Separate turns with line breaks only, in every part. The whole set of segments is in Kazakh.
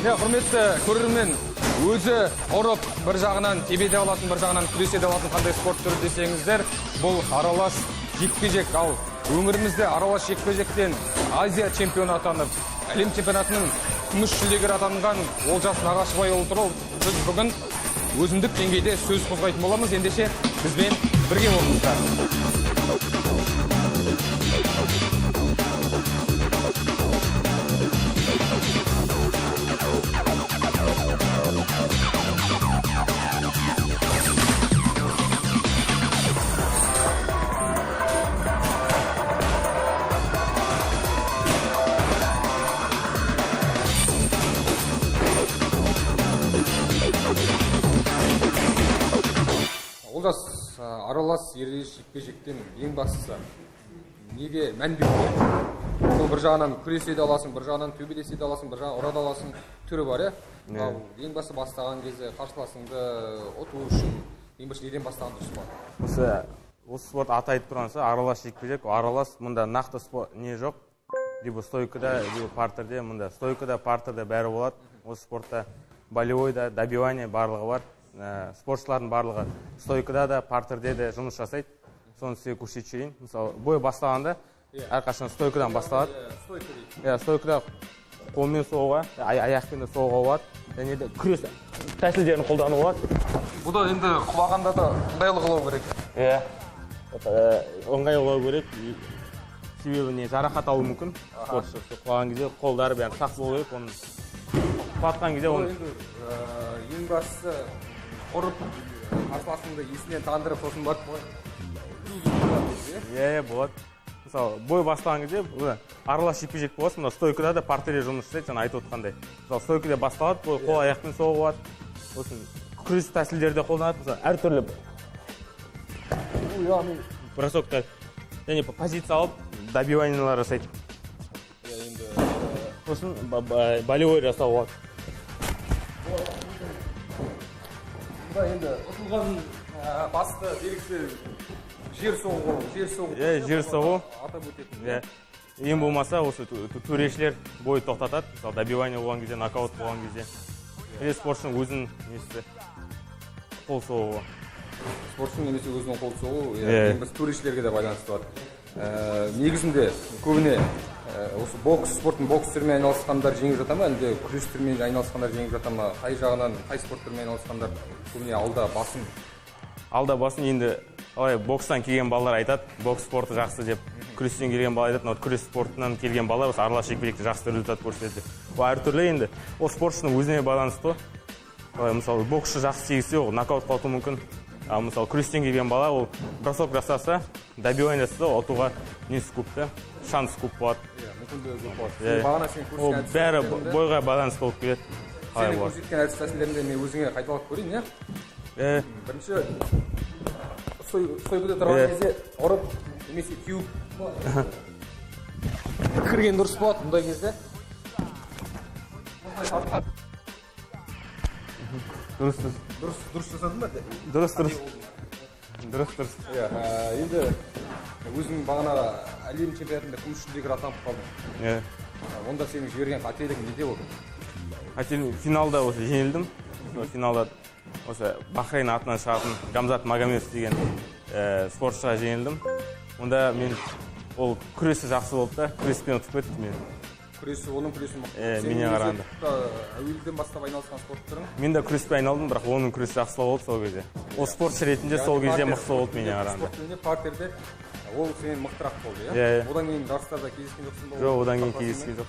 Құрметті көрермен, өзі ұрып бір жағынан тебеде алатын, бір жағынан күреседе алатын қандай спорт түрі десеңіздер, бұл аралас жекпе-жек. Ал өңірімізде аралас жекпе-жектен Азия чемпионы атанып, әлем чемпионатының күміс жүлдегері атанған Олжас Нағашыбайұлы туралы біз бүгін өзіндік деңгейде сөз қозғайтын боламыз. Ендеше бізбен бірге болыңыздар. Олжас, аралас ережесіз жекпе-жектен ең бастысы неге мән беру керек? Сол бір жағынан күреседе аласың, бір жағынан төбелеседе аласың, бір жағынан ұрада аласың түрі бар, Ал ең басы бастаған кезде қарсыласыңды ұту үшін ең басы неден бастаған дұрыс па?
Осы спорт аты айтып тұрғанса аралас жекпе-жек. Аралас мұнда нақты не жоқ. Либо стойкада, либо партерде, мұнда стойкада, партерде бәрі болады. Осы спортта болевойда, добивание барлығы бар. Спортшылардың барлығы стойкада да, партерде де жұмыс жасайды. Соны сізге көрсетіп жіберейін. Мысалы, бой бастағанда әрқашан стойкадан басталады. Стойкада қолмен соғуға, аяқпен де соғуға болады. Және де күрес тәсілдерін қолдану болады.
Бұда енді құлағанда да ыңғайлы қылау керек.
Ыңғайлы керек. Себебі жарақат алуы мүмкін. Спортшы құлаған кезде қолдары бәрі сақ болу керек. Оны құлатқан кезде оны
ең бастысы ұрып қарсыласыңды есінен тандырып сосын барып
болады. Мысалы, бой бастаған кезде аралас жекпе-жек болады. Мына стойкада да партерде жұмыс жасайды, жаңа айтып отқандай. Мысалы, стойкада басталады, қол аяқпен соғуға болады. Сосын күрес тәсілдерде қолданады. Мысалы, әртүрлі бросоктар және позиция алып добиваниялар жасайды. Сосын болевой жасау болады.
Енді ұтылған басты белгісі жер соғу.
Жер соғу.
Атап өтетін.
Ең болмаса, осы төрешілер бойы тоқтатады. Мысалы, добивание болған кезде, нокаут болған кезде. Или спортшының өзінің несі қол соғуы.
Спортшының немесе өзінің қол соғу, ең біз төрешілерге де байланысты бар. Негізінде көбіне осы бокс спортын бокс түрімен айналысқандар жеңіп жата ма, әлде күрес түрімен айналысқандар жеңіп жата ма? Қай жағынан, қай спорт түрімен айналысқандар көбіне алда басын?
Алда басын енді бокстан келген балалар айтады, бокс спорты жақсы деп. Күрестен келген балалар айтады, күрес спортынан келген балалар осы аралас жекпе-жекте жақсы результат көрсетеді. Бұл әртүрлі енді. Ол спортшының өзіне байланысты. Мысалы, боксшы жақсы тегіссе, ол нокаут қалуы мүмкін. Мысалы, күрестен келген бала, ол бросок жасаса, добивание жасаса, ұтуға несі көп та, шанс көп болады. Ол бәрі бойға байланысты болып келеді.
Сенің көрсеткен әдіс тәсілдерінде мен өзіңе қайталап көрейін, Бірінші, стойкада тұрған кезде ұрып, немесе теуіп кірген дұрыс болады, бұндай кезде. Дұрыс жасадың ба?
Дұрыс.
Енді өзің бағана әлем чемпионатында күміс жүлдегері атанып қалдың. Онда сенің жіберген қателік неде болды?
Финалда осы жеңілдім. Финалда осы Бахрейн атынан шығатын Гамзат Магомедов деген спортшыға жеңілдім. Онда мен ол күресі жақсы болды да, күреспен ұтып кетті мен.
Оның күресі мықты.
Мене қарағанда.
Әуелден бастап айналысқан спорт түрің?
Мен де күреспен айналдым, бірақ оның күресі жақсы болды сол кезде. Ол спортшы ретінде сол кезде мықты болды мене қарағанда.
Спорт түрінде партерде ол сенен мықтырақ болды, Одан кейін жарыстарда кездескен жоқсың ба?
Жоқ, одан кейін кездескен жоқ.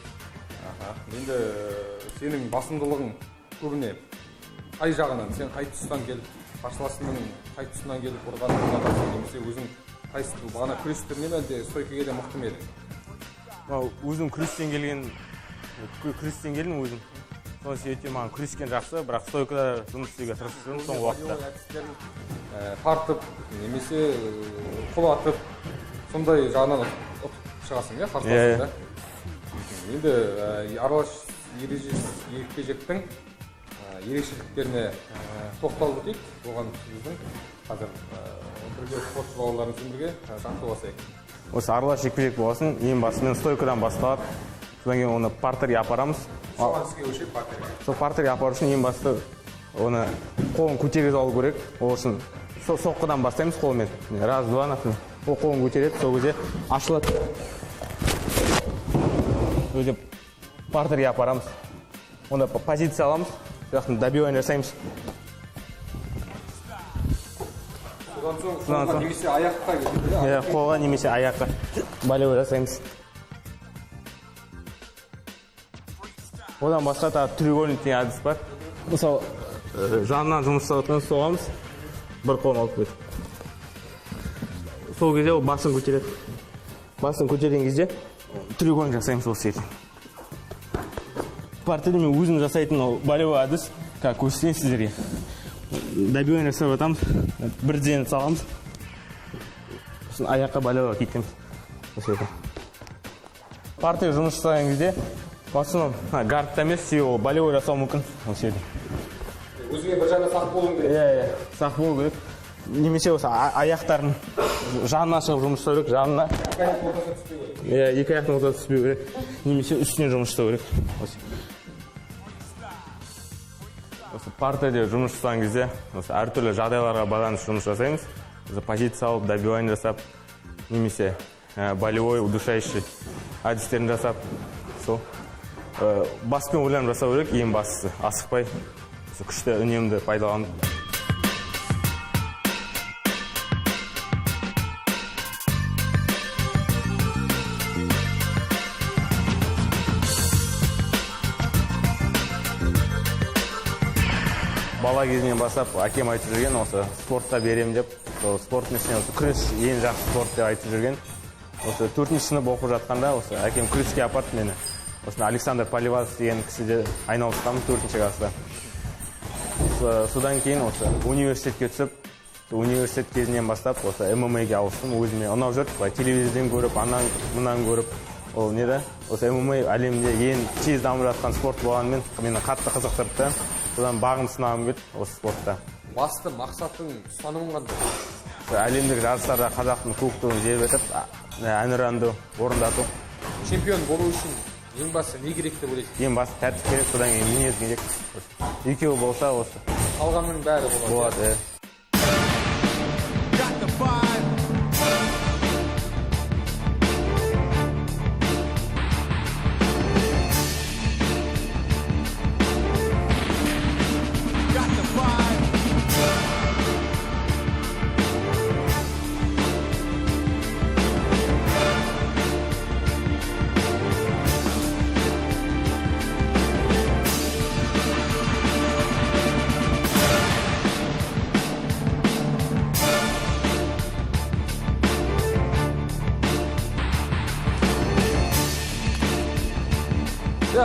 Енді сенің басымдылығың көбіне қай жағынан, сен қай тұстан келіп, қарсыласыңның қай тұсынан келіп ұрғанын немесе өзің қайсы бағана күрес түрінен әлде стойкаға да мықты ма едің?
Өзім күрестен келдім өзім. Соны себепте маған күрескен жақсы, бірақ стойкада жұмыс істеуге тырысып жүрмін соңғы уақытта.
Тартып, немесе құлатып, сондай жағынан ұтып шығасың, қарсыласыңда? Енді аралас ережесіз жекпе-жектің ерекшеліктеріне тоқталып өтейік. Оған сіздің қазір бірге спортшы балаларымызбен бірге жақсы болсайық.
Осы аралас жекпе-жек болғасын, ең басымен стойкадан басталады. содан кейін оны партерге апарамыз.
Соған сізге өшек партерге.
Сол партерге апару үшін ең басты оны қолын көтеріп алу керек. Ол үшін соққыдан бастаймыз қолмен. Раз, два, например. Ол қолын көтереді, сол кезде ашылады. Өзі партерге апарамыз. Онда позиция аламыз. Сояқтан добивание жасаймыз.
Содан соң немесе аяққа келеді.
Қолға немесе аяққа болевой жасаймыз. Одан басқа тағы треугольник деген әдіс бар. Мысалы, жанынан жұмыс жасап соғамыз, бір қолын алып кетіп. Сол кезде ол басын көтереді. Басын көтерген кезде треугольник жасаймыз осы жерде. Партерде мен өзім жасайтын болевой әдіс, көрсетейін сіздерге. Добивание жасап жатамыз, бірден саламыз. Сосын аяққа болевой кетеміз. Осы жерде. Партер жұмыс жасаған кезде в основном гардта емес, себебі болевой жасау мүмкін осы жерде.
Өзіңе бір жағынан сақ болуың керек.
Иә, сақ болу керек. Немесе осы аяқтарын жанына шығып жұмыс жасау керек, жанына. Екі аяқтың ортасына түспеу керек. Немесе үстіне жұмыс жасау керек. Осы партерде жұмыс жасаған кезде әртүрлі жағдайларға байланысты жұмыс жасаймыз. Позиция алып, добивание жасап, немесе болевой, удушающий әдістерін жасап, сол баспен ойланып жасау керек, ең бастысы асықпай, күшті үнемді пайдаланып. Бала кезінен бастап әкем айтып жүрген, осы спортта берем деп, спорттың ішіне күрес ең жақсы спорт деп айтып жүрген. Осы 4-ші сынып оқып жатқанда, осы әкем күреске апарды мені. Осында Александр Поливасов деген кісіде айналысқанмын 4-ші класста. Содан кейін осы университетке түсіп, университет кезінен бастап осы ММА-ге ауыстым. Өзіме ұнап жүрді, телевизорден көріп, мұнан көріп. Ол не да? Осы ММА әлемде ең тез дамып жатқан спорт болғанымен мені қатты қызықтырды. Содан бағым сынағым келді осы спортта.
Басты мақсатың, ұстанымың қандай?
Әлемдік жарыстарда қазақтың кубогын жеп етіп, әнұранды орындату.
Чемпион болу үшін ең басты не керек деп ойлайсың?
Ең басты тәртіп керек, содан кейін мінез керек. Екеуі болса осы.
Қалғанның бәрі болады.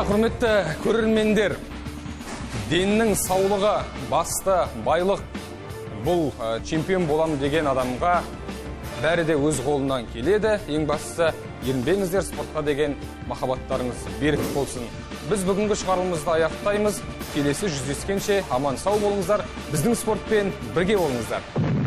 Құрметті көрермендер, деннің саулығы, басты байлық. Бұл чемпион болам деген адамға бәрі де өз қолынан келеді. Ең бастысы ерінбеңіздер, спортқа деген махаббаттарыңыз берік болсын. Біз бүгінгі шығарылымызды аяқтаймыз. Келесі жүздескенше аман сау болыңыздар. Біздің спортпен бірге болыңыздар.